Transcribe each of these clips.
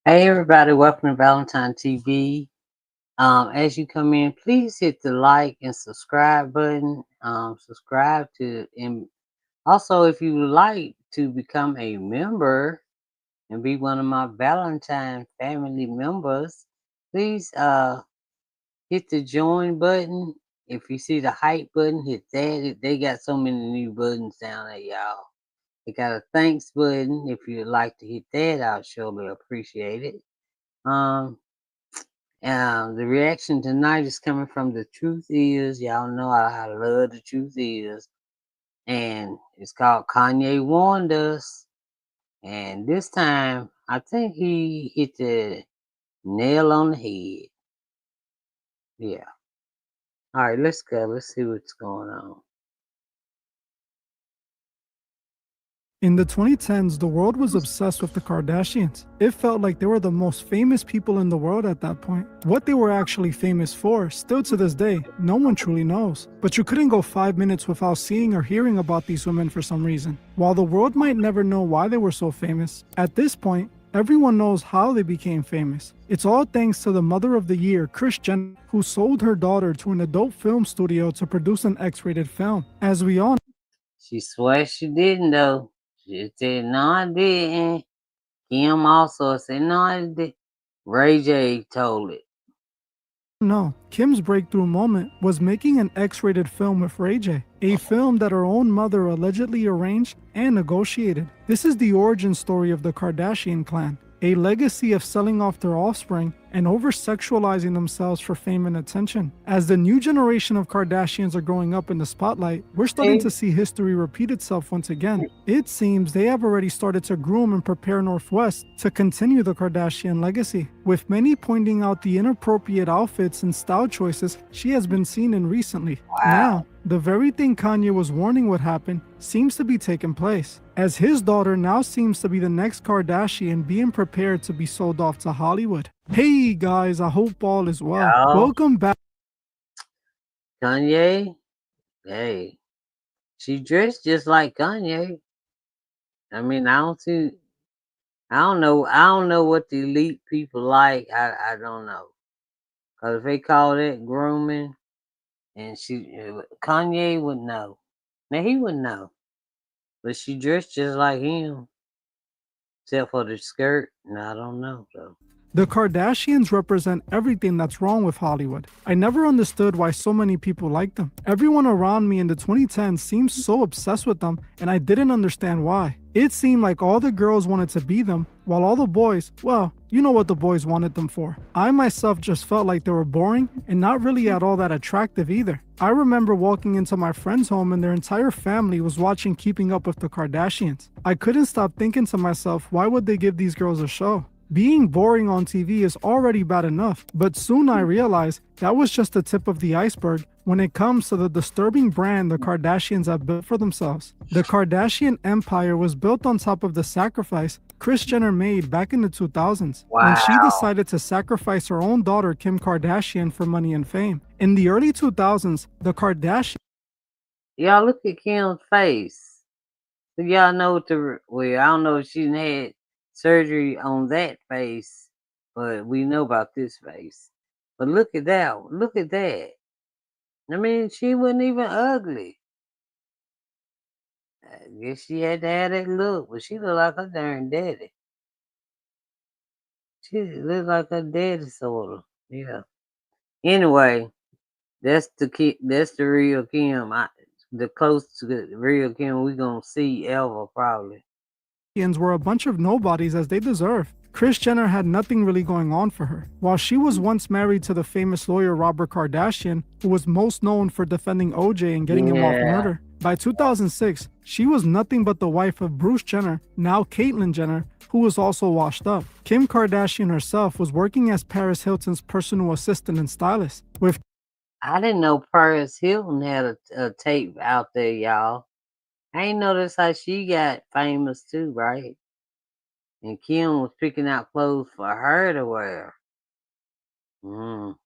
Hey everybody, welcome to Valentine TV. As you come in, please hit the like and subscribe button. Subscribe to, and also if you would like to become a member and be one of my Valentine family members, please hit the join button. If you see the hype button, hit that. They got so many new buttons down there, y'all. They got a thanks button. If you'd like to hit that, I'll surely appreciate it. Um, the reaction tonight is coming from The Truth Is. Y'all know I love The Truth Is. And it's called Kanye Warned Us. And this time, I think he hit the nail on the head. Yeah. All right, let's go. Let's see what's going on. In the 2010s, the world was obsessed with the Kardashians. It felt like they were the most famous people in the world at that point. What they were actually famous for, still to this day, no one truly knows. But you couldn't go 5 minutes without seeing or hearing about these women for some reason. While the world might never know why they were so famous, at this point, everyone knows how they became famous. It's all thanks to the mother of the year, Kris Jenner, who sold her daughter to an adult film studio to produce an X-rated film. As we all She swears she didn't, though. She said, no, I didn't. Kim also said, no, I did. Ray J told it. know, Kim's breakthrough moment was making an X-rated film with Ray J, a film that her own mother allegedly arranged and negotiated. This is the origin story of the Kardashian clan, a legacy of selling off their offspring and over-sexualizing themselves for fame and attention. As the new generation of Kardashians are growing up in the spotlight, we're starting to see history repeat itself once again. It seems they have already started to groom and prepare Northwest to continue the Kardashian legacy, with many pointing out the inappropriate outfits and style choices she has been seen in recently. Now, the very thing Kanye was warning would happen seems to be taking place, as his daughter now seems to be the next Kardashian being prepared to be sold off to Hollywood. Hey guys, I hope all is well. Y'all. Welcome back. Kanye, hey, she dressed just like Kanye. I mean, I don't know what the elite people like. I don't know. Cause if they call that grooming, and Kanye would know. Now he would know, but she dressed just like him, except for the skirt. And I don't know though. The Kardashians represent everything that's wrong with Hollywood. I never understood why so many people like them. Everyone around me in the 2010s seemed so obsessed with them, and I didn't understand why. It seemed like all the girls wanted to be them, while all the boys, well, you know what the boys wanted them for. I myself just felt like they were boring and not really at all that attractive either. I remember walking into my friend's home and their entire family was watching Keeping Up with the Kardashians. I couldn't stop thinking to myself, why would they give these girls a show? Being boring on TV is already bad enough, but soon I realized that was just the tip of the iceberg when it comes to the disturbing brand the Kardashians have built for themselves. The Kardashian empire was built on top of the sacrifice Kris Jenner made back in the 2000s when she decided to sacrifice her own daughter Kim Kardashian for money and fame. In the early 2000s, the Kardashians Y'all look at Kim's face. So y'all know what well, I don't know if she done had surgery on that face, but we know about this face. But look at that. Look at that. I mean, she wasn't even ugly. I guess she had to have that look, but she looked like her darn daddy. She looked like her daddy, sort of. Yeah. Anyway, that's the real Kim. The closest to the real Kim we gonna see ever, probably. were a bunch of nobodies as they deserve. Kris Jenner had nothing really going on for her. While she was once married to the famous lawyer Robert Kardashian, who was most known for defending OJ and getting him off murder, by 2006, she was nothing but the wife of Bruce Jenner, now Caitlyn Jenner, who was also washed up. Kim Kardashian herself was working as Paris Hilton's personal assistant and stylist, with I didn't know Paris Hilton had a tape out there, y'all. I ain't know that's how she got famous too, right? And Kim was picking out clothes for her to wear.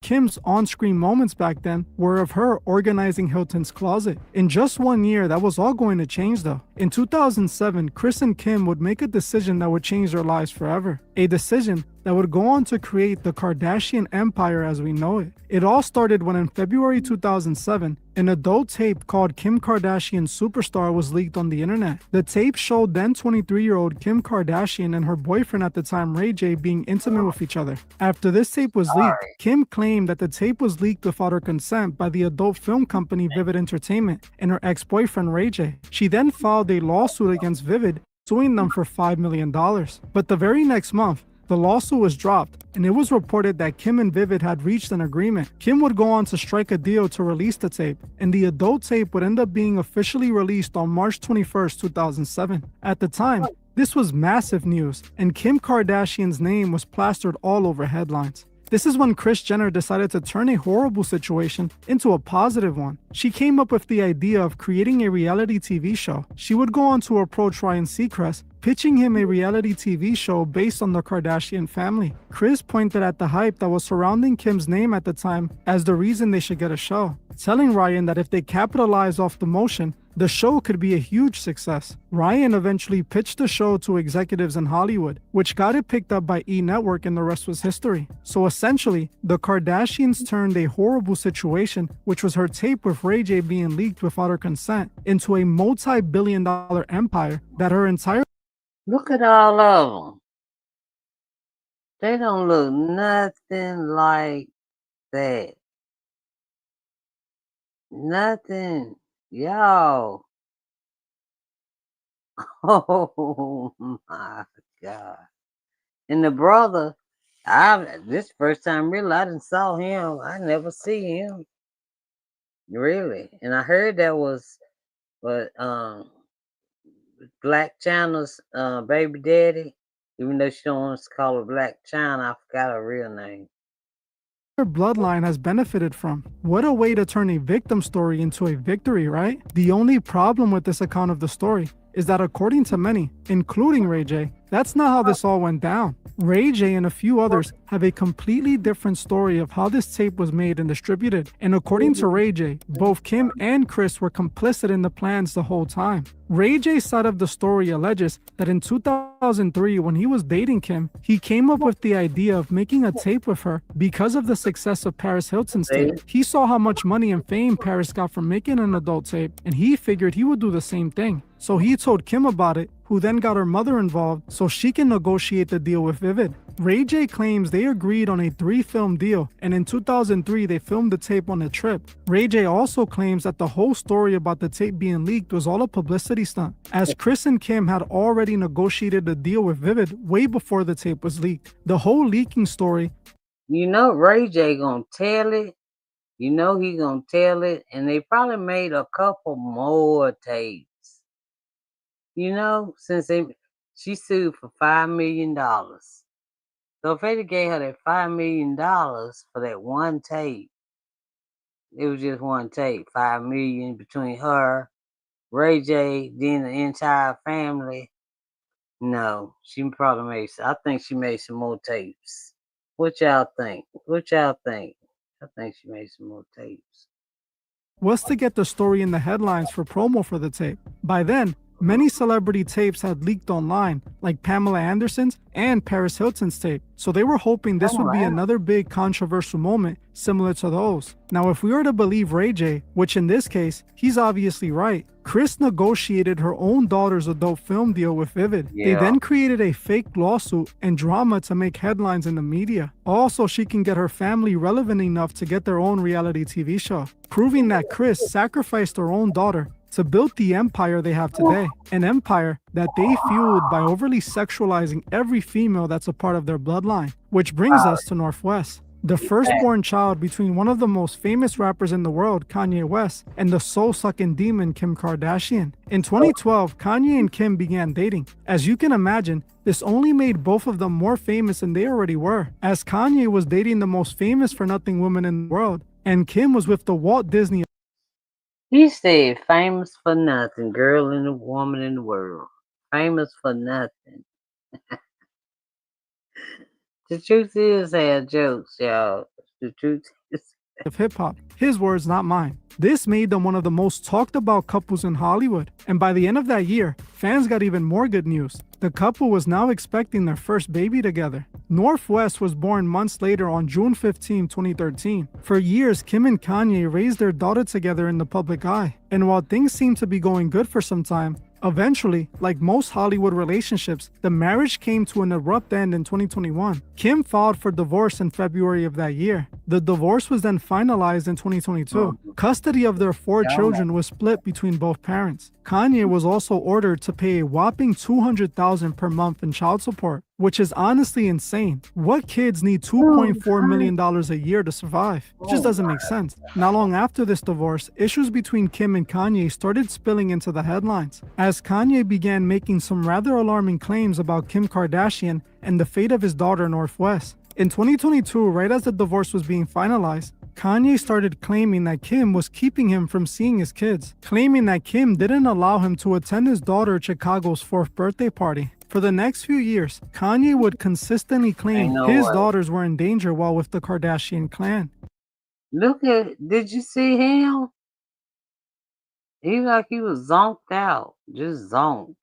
Kim's on-screen moments back then were of her organizing Hilton's closet. In just 1 year, that was all going to change though. In 2007, Kris and Kim would make a decision that would change their lives forever. A decision that would go on to create the Kardashian empire as we know it. It all started when in February 2007, an adult tape called Kim Kardashian Superstar was leaked on the internet. The tape showed then 23-year-old Kim Kardashian and her boyfriend at the time, Ray J, being intimate with each other. After this tape was leaked, Sorry. Kim claimed that the tape was leaked without her consent by the adult film company Vivid Entertainment and her ex-boyfriend Ray J. She then filed a lawsuit against Vivid, suing them for $5 million. But the very next month, the lawsuit was dropped, and it was reported that Kim and Vivid had reached an agreement. Kim would go on to strike a deal to release the tape, and the adult tape would end up being officially released on March 21st, 2007. At the time, this was massive news, and Kim Kardashian's name was plastered all over headlines. This is when Kris Jenner decided to turn a horrible situation into a positive one. She came up with the idea of creating a reality TV show. She would go on to approach Ryan Seacrest, pitching him a reality TV show based on the Kardashian family. Kris pointed at the hype that was surrounding Kim's name at the time as the reason they should get a show, telling Ryan that if they capitalize off the motion, the show could be a huge success. Ryan eventually pitched the show to executives in Hollywood, which got it picked up by E! Network, and the rest was history. So essentially, the Kardashians turned a horrible situation, which was her tape with Ray J being leaked without her consent, into a multi-billion-dollar empire that her entire Look at all of them. They don't look nothing like that. Nothing. Y'all. Oh my God. And the brother, this first time really I didn't saw him. I never see him. Really. And I heard that was but Black China's baby daddy. Even though she don't want us to call her Black China, I forgot her real name. bloodline has benefited from. What a way to turn a victim story into a victory, right? The only problem with this account of the story is that according to many, including Ray J, that's not how this all went down. Ray J and a few others have a completely different story of how this tape was made and distributed. And according to Ray J, both Kim and Kris were complicit in the plans the whole time. Ray J's side of the story alleges that in 2003, when he was dating Kim, he came up with the idea of making a tape with her because of the success of Paris Hilton's tape. He saw how much money and fame Paris got from making an adult tape, and he figured he would do the same thing. So he told Kim about it, who then got her mother involved so she can negotiate the deal with Vivid. Ray J claims they agreed on a 3-film deal, and in 2003 they filmed the tape on a trip. Ray J also claims that the whole story about the tape being leaked was all a publicity stunt, as Kris and Kim had already negotiated a deal with Vivid way before the tape was leaked. The whole leaking story, You know Ray J gonna tell it. You know he gonna tell it, and they probably made a couple more tapes. You know, she sued for $5 million. So if they gave her that $5 million for that one tape, it was just one tape, $5 million between her, Ray J, then the entire family. No, she probably made. I think she made some more tapes. What y'all think? What y'all think? I think she made some more tapes. was to get the story in the headlines for promo for the tape. By then, many celebrity tapes had leaked online, like Pamela Anderson's and Paris Hilton's tape, so they were hoping this would be another big controversial moment similar to those. Now, if we were to believe Ray J, which in this case, he's obviously right, Kris negotiated her own daughter's adult film deal with Vivid. They then created a fake lawsuit and drama to make headlines in the media. Also, she can get her family relevant enough to get their own reality TV show, proving that Kris sacrificed her own daughter to build the empire they have today. An empire that they fueled by overly sexualizing every female that's a part of their bloodline. Which brings us to Northwest, the firstborn child between one of the most famous rappers in the world, Kanye West, and the soul-sucking demon, Kim Kardashian. In 2012, Kanye and Kim began dating. As you can imagine, this only made both of them more famous than they already were, as Kanye was dating the most famous for-nothing woman in the world, and Kim was with the Walt Disney. He said, famous for nothing, girl and a woman in the world. Famous for nothing. The truth is, I have jokes, y'all. The truth is. Of hip-hop. His words, not mine. This made them one of the most talked about couples in Hollywood. And by the end of that year, fans got even more good news. The couple was now expecting their first baby together. Northwest was born months later on June 15, 2013. For years, Kim and Kanye raised their daughter together in the public eye. And while things seemed to be going good for some time, eventually, like most Hollywood relationships, the marriage came to an abrupt end in 2021. Kim filed for divorce in February of that year. The divorce was then finalized in 2022. Custody of their 4 children was split between both parents. Kanye was also ordered to pay a whopping $200,000 per month in child support, which is honestly insane. What kids need $2.4 million a year to survive? It just doesn't make sense. Not long after this divorce, issues between Kim and Kanye started spilling into the headlines, as Kanye began making some rather alarming claims about Kim Kardashian and the fate of his daughter Northwest. In 2022, right as the divorce was being finalized, Kanye started claiming that Kim was keeping him from seeing his kids, claiming that Kim didn't allow him to attend his daughter Chicago's 4th birthday party. For the next few years, Kanye would consistently claim his daughters were in danger while with the Kardashian clan. Did you see him? He like he was zonked out, just zonked.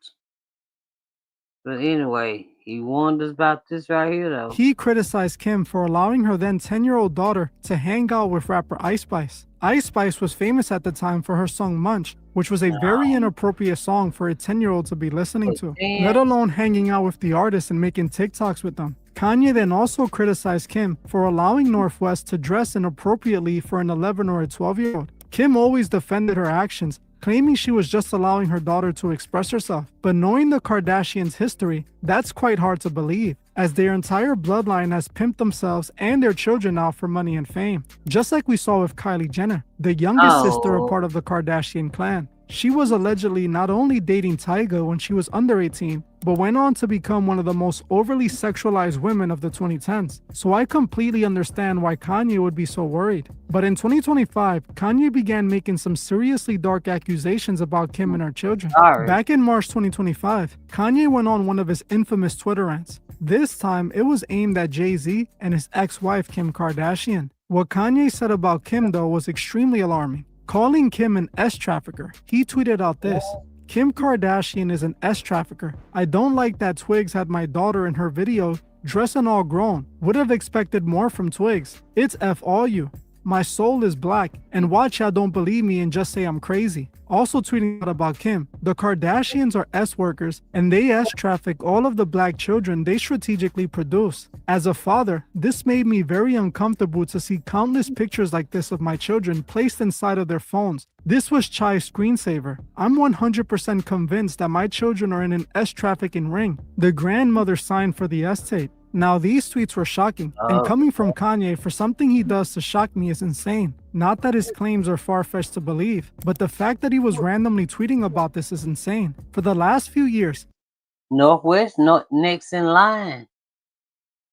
But anyway, he warned us about this right here, though. He criticized Kim for allowing her then 10-year-old daughter to hang out with rapper Ice Spice. Ice Spice was famous at the time for her song Munch, which was a very inappropriate song for a 10-year-old to be listening to, let alone hanging out with the artist and making TikToks with them. Kanye then also criticized Kim for allowing Northwest to dress inappropriately for an 11 or a 12-year-old. Kim always defended her actions, claiming she was just allowing her daughter to express herself. But knowing the Kardashians' history, that's quite hard to believe, as their entire bloodline has pimped themselves and their children out for money and fame. Just like we saw with Kylie Jenner, the youngest sister a part of the Kardashian clan. She was allegedly not only dating Tyga when she was under 18, but went on to become one of the most overly sexualized women of the 2010s. So I completely understand why Kanye would be so worried. But in 2025, Kanye began making some seriously dark accusations about Kim and her children. Back in March 2025, Kanye went on one of his infamous Twitter rants. This time, it was aimed at Jay-Z and his ex-wife Kim Kardashian. What Kanye said about Kim, though, was extremely alarming. Calling Kim an S-trafficker, he tweeted out this: Kim Kardashian is an S-trafficker. I don't like that Twigs had my daughter in her video dressing all grown. Would have expected more from Twigs. It's F all you. My soul is black, and watch y'all don't believe me and just say I'm crazy. Also tweeting out about Kim, the Kardashians are S-workers, and they S-traffic all of the black children they strategically produce. As a father, this made me very uncomfortable to see countless pictures like this of my children placed inside of their phones. This was Chai's screensaver. I'm 100% convinced that my children are in an S-trafficking ring. The grandmother signed for the S-tape. Now, these tweets were shocking, and coming from Kanye for something he does to shock me is insane. Not that his claims are far-fetched to believe, but the fact that he was randomly tweeting about this is insane. For the last few years, Northwest, next in line.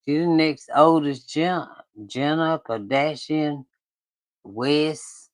She's the next oldest Jenner, Kardashian, West,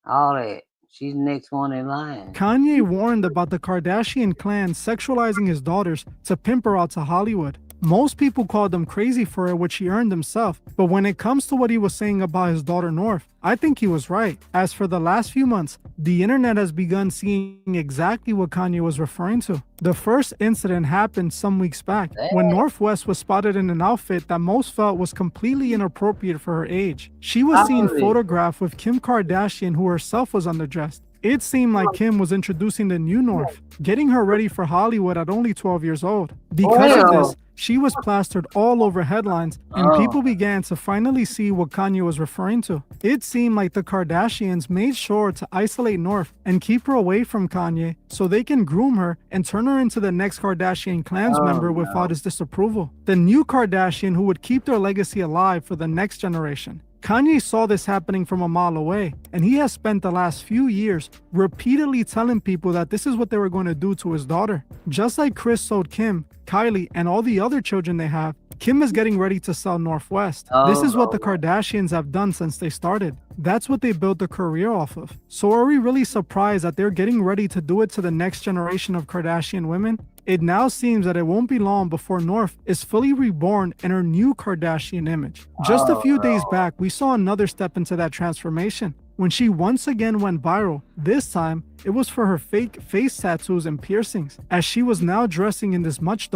all that. She's the next one in line. Kanye warned about the Kardashian clan sexualizing his daughters to pimp her out to Hollywood. Most people called him crazy for it, which he earned himself. But when it comes to what he was saying about his daughter North, I think he was right. As for the last few months, the internet has begun seeing exactly what Kanye was referring to. The first incident happened some weeks back, when Northwest was spotted in an outfit that most felt was completely inappropriate for her age. She was seen photographed with Kim Kardashian, who herself was underdressed. It seemed like Kim was introducing the new North, getting her ready for Hollywood at only 12 years old. Because of this, she was plastered all over headlines, and people began to finally see what Kanye was referring to. It seemed like the Kardashians made sure to isolate North and keep her away from Kanye so they can groom her and turn her into the next Kardashian clan's member without his disapproval. The new Kardashian who would keep their legacy alive for the next generation. Kanye saw this happening from a mile away, and he has spent the last few years repeatedly telling people that this is what they were going to do to his daughter. Just like Kris sold Kim, Kylie, and all the other children they have, Kim is getting ready to sell Northwest. This is what the Kardashians have done since they started. That's what they built their career off of. So are we really surprised that they're getting ready to do it to the next generation of Kardashian women? It now seems that it won't be long before North is fully reborn in her new Kardashian image. Just a few days back, we saw another step into that transformation, when she once again went viral. This time, it was for her fake face tattoos and piercings, as she was now dressing in this much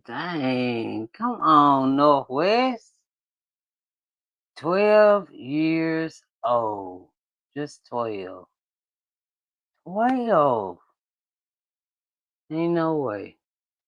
Dang, come on, Northwest. 12 years old. Just 12. 12. Ain't no way.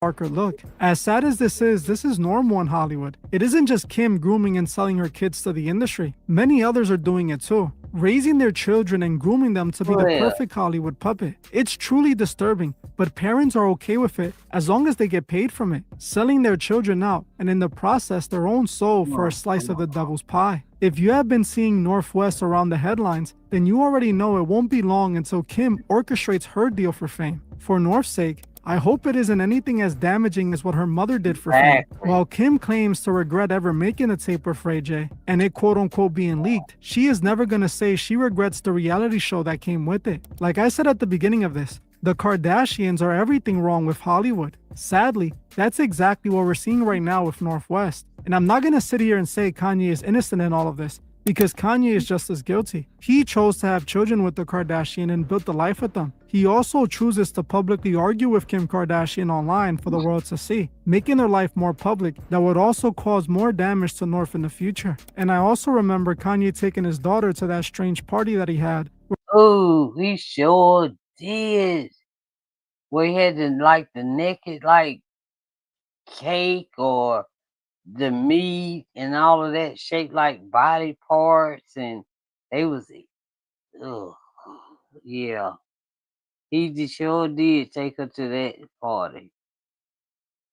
Darker look. As sad as this is normal in Hollywood. It isn't just Kim grooming and selling her kids to the industry. Many others are doing it too, raising their children and grooming them to be the 12. perfect Hollywood puppet. It's truly disturbing, but parents are okay with it as long as they get paid from it, selling their children out and in the process their own soul Come for a on, slice come of the on. devil's pie. If you have been seeing Northwest around the headlines, then you already know it won't be long until Kim orchestrates her deal for fame. For North's sake, I hope it isn't anything as damaging as what her mother did for fame. Exactly. While Kim claims to regret ever making a tape with Ray J and it quote unquote being leaked, she is never gonna say she regrets the reality show that came with it. Like I said at the beginning of this, the Kardashians are everything wrong with Hollywood. Sadly, that's exactly what we're seeing right now with Northwest. And I'm not gonna sit here and say Kanye is innocent in all of this, because Kanye is just as guilty. He chose to have children with the Kardashian and built a life with them. He also chooses to publicly argue with Kim Kardashian online for the world to see, making their life more public that would also cause more damage to North in the future. And I also remember Kanye taking his daughter to that strange party that he had. Oh, he sure did. Where he had the naked cake or the meat and all of that shaped like body parts, and they was ugh, yeah. Sure did take her to that party.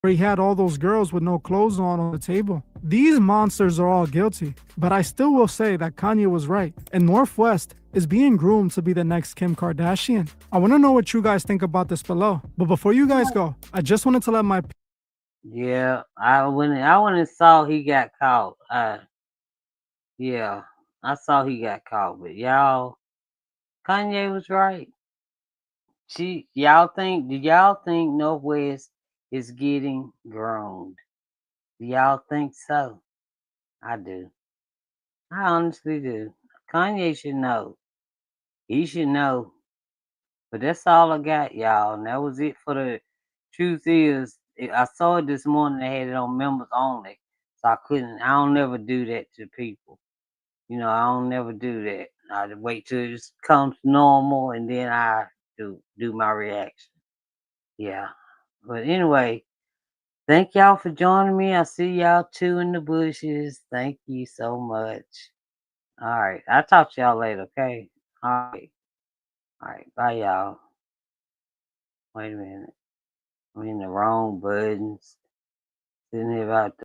Where he had all those girls with no clothes on the table. These monsters are all guilty, but I still will say that Kanye was right, and Northwest is being groomed to be the next Kim Kardashian. I want to know what you guys think about this below. But before you guys go, I just wanted to let my Yeah, I went and saw he got caught. Yeah, I saw he got caught, but y'all, Kanye was right. Do y'all think Northwest is getting groomed? Do y'all think so? I do. I honestly do. Kanye should know. He should know. But that's all I got, y'all. And that was it for the truth is. I saw it this morning. They had it on members only, so I couldn't. I don't never do that to people. I don't never do that. I wait till it just comes normal, and then I do my reaction. Yeah. But anyway, thank y'all for joining me. I see y'all too in the bushes. Thank you so much. All right. I'll talk to y'all later, okay? All right. All right. Bye, y'all. Wait a minute. I'm in the wrong buttons. Sitting here about